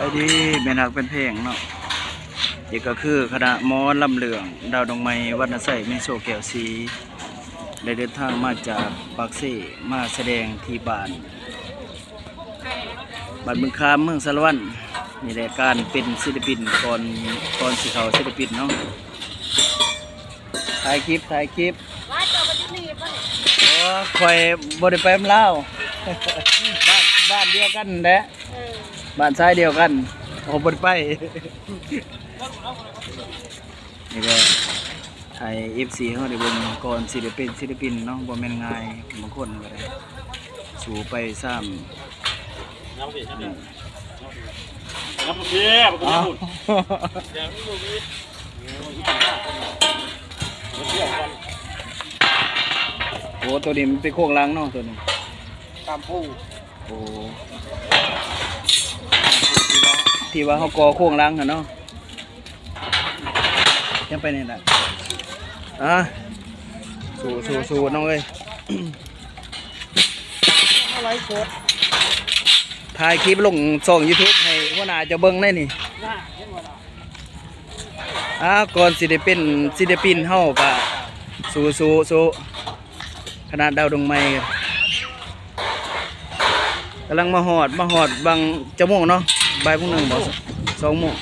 ายดีแม่นักเป็นเพลงเนาะนี่ก็คือคณะหมอลำเหลืองดาวดงไม้วัดนาไสเมโซแก้วสีได้เดินทางมาจากปากซี่มาแสดงที่บ้านบึงคามเมืองสารวัตรนี่แหละการเป็นศิลปินก่อนสิเขาศิลปินเนาะถ่ายคลิปว่าจะมาที่นี่ป่ะ โอ้คอยบ่ได้ไปนำลาว บ้านเดียวกันแหละบ้านซ้ายเดียวกันโอ้บ่ได้ไป นี่ก็ไทย FC เฮาได้เบิ่งก่อนสิได้เป็นศิลปินเนาะบ่แม่นง่ายบางคนก็ได้สู่ไปซ้ำน้ำเพี้ยบุกน้ำบุญเดี๋ยวบุกนี้โอ้ตัวนี้มันเป็นโค้งหลังเนาะตัวนี้ตามผู้โอ้ที่ว่าเขาก่อโค้งหลังหั่นเนาะยังไปนี่น่ะสู้น้องเอ้ยอะไรโคตรถ่ายคลิปลงช่อง YouTube ให้หัวหน้าเจ้าเบิ่งได้นี่ก่อนสิได้เป็นศิลปินเฮาก็สู้คณะดาวดงไม้กำลังมาหอดบางจะโมงเนาะบ่ายโมง1บ่2โมง